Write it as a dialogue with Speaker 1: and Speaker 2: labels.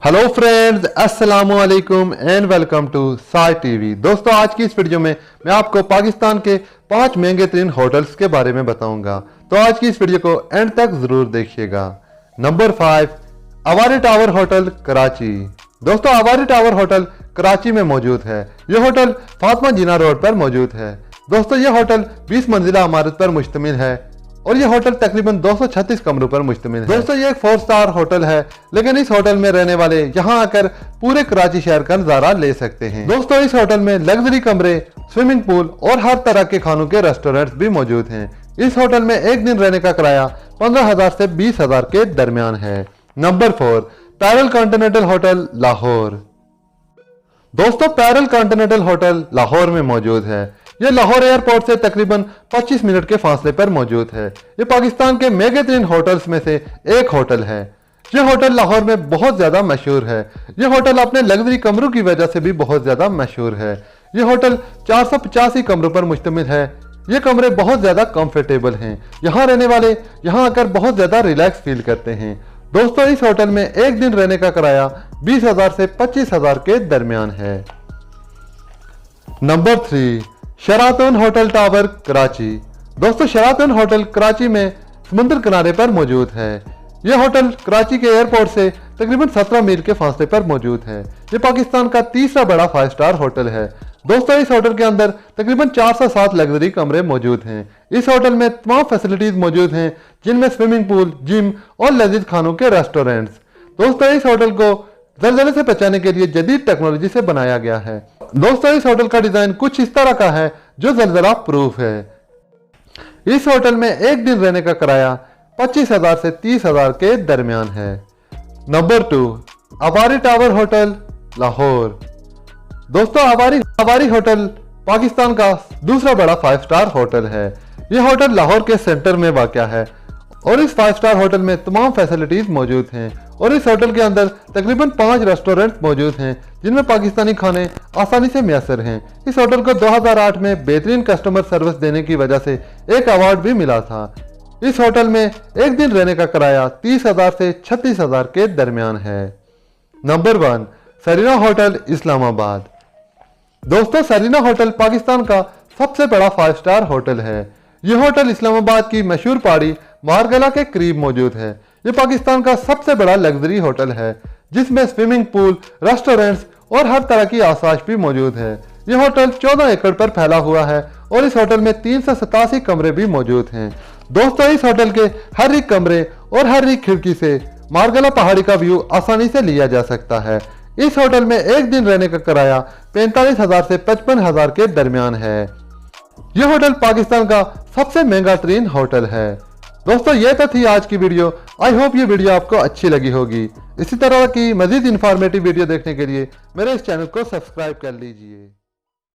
Speaker 1: Hello friends, अस्सलाम वालेकुम and welcome to Sai TV. दोस्तों, आज की इस वीडियो में मैं आपको पाकिस्तान के 5 महंगे तरीन होटल्स के बारे में बताऊंगा, तो आज की इस वीडियो को एंड तक जरूर देखिएगा। Number 5, Avari tower hotel Karachi. दोस्तों, अवारी टावर होटल कराची में मौजूद है। यह होटल फातिमा जिन्ना रोड पर मौजूद है। दोस्तों, यह होटल 20 मंजिला इमारत पर मुश्तमिल है और यह होटल तकरीबन 236 कमरों पर मुश्तमिल है। दोस्तों, ये एक 4 स्टार होटल है, लेकिन इस होटल में रहने वाले यहाँ आकर पूरे कराची शहर का नजारा ले सकते हैं। दोस्तों, इस होटल में लग्जरी कमरे, स्विमिंग पूल और हर तरह के खानों के रेस्टोरेंट्स भी मौजूद हैं। इस होटल में एक दिन रहने का किराया 15,000 से 20,000 के दरमियान है। Number 4, parallel continental hotel Lahore. दोस्तों, पैरल कॉन्टिनेंटल होटल लाहौर में मौजूद है। यह लाहौर एयरपोर्ट से तकरीबन 25 मिनट के फासले पर मौजूद है। यह पाकिस्तान के महंगे तरीन होटल्स में से एक होटल है। यह होटल लाहौर में बहुत ज्यादा मशहूर है। यह होटल अपने लग्जरी कमरों की वजह से भी बहुत ज्यादा मशहूर है। यह होटल 485 कमरों पर मुश्तमिल है। ये कमरे बहुत ज्यादा कंफर्टेबल हैं। यहाँ रहने वाले यहाँ आकर बहुत ज्यादा रिलैक्स फील करते हैं। दोस्तों, इस होटल में एक दिन रहने का किराया 20,000 से 25,000 के दरमियान है। Number 3, Sheraton hotel tower Karachi. दोस्तों, शेराटन होटल कराची में समुद्र किनारे पर मौजूद है। यह होटल कराची के एयरपोर्ट से तकरीबन 17 मील के फासले पर मौजूद है। यह पाकिस्तान का तीसरा बड़ा 5 स्टार होटल है। दोस्तों, इस होटल के अंदर तकरीबन 407 लग्जरी कमरे मौजूद हैं। इस होटल में तमाम फैसिलिटीज मौजूद हैं, जिनमें स्विमिंग पूल, जिम और लजीज खानों के रेस्टोरेंट्स। दोस्तों, इस होटल को जलजले से बचाने के लिए जदीद टेक्नोलॉजी से बनाया गया है। दोस्तों, इस होटल का डिजाइन कुछ इस तरह का है जो जलजला प्रूफ है। इस होटल में एक दिन रहने का किराया 25,000 से 30,000 के दरमियान है। Number 2, Avari tower hotel Lahore. दोस्तों, अवारी होटल पाकिस्तान का दूसरा बड़ा 5 स्टार होटल है। यह होटल लाहौर के सेंटर में वाक़या है और इस 5 स्टार होटल में तमाम फैसिलिटीज मौजूद हैं और इस होटल के अंदर तकरीबन 5 रेस्टोरेंट मौजूद हैं, जिनमें पाकिस्तानी खाने आसानी से मैसर हैं। इस होटल को 2008 में बेहतरीन कस्टमर सर्विस देने की वजह से एक अवार्ड भी मिला था। इस होटल में एक दिन रहने का किराया 30,000 से 36,000 के दरमियान है। Number 1, Serena hotel Islamabad. दोस्तों, सरीना होटल पाकिस्तान का सबसे बड़ा 5 स्टार होटल है। यह होटल इस्लामाबाद की मशहूर पहाड़ी मारगला के करीब मौजूद है। यह पाकिस्तान का सबसे बड़ा लग्जरी होटल है, जिसमें स्विमिंग पूल, रेस्टोरेंट्स और हर तरह की आसाइश भी मौजूद है। यह होटल 14 एकड़ पर फैला हुआ है और इस होटल में 387 कमरे भी मौजूद हैं। दोस्तों, इस होटल के हर एक कमरे और हर एक खिड़की से मारगला पहाड़ी का व्यू आसानी से लिया जा सकता है। इस होटल में एक दिन रहने का किराया 45,000 से 55,000 के दरमियान है। यह होटल पाकिस्तान का सबसे महंगा तरीन होटल है। दोस्तों, ये तो थी आज की वीडियो। आई होप ये वीडियो आपको अच्छी लगी होगी। इसी तरह की मजीद इंफॉर्मेटिव वीडियो देखने के लिए मेरे इस चैनल को सब्सक्राइब कर लीजिए।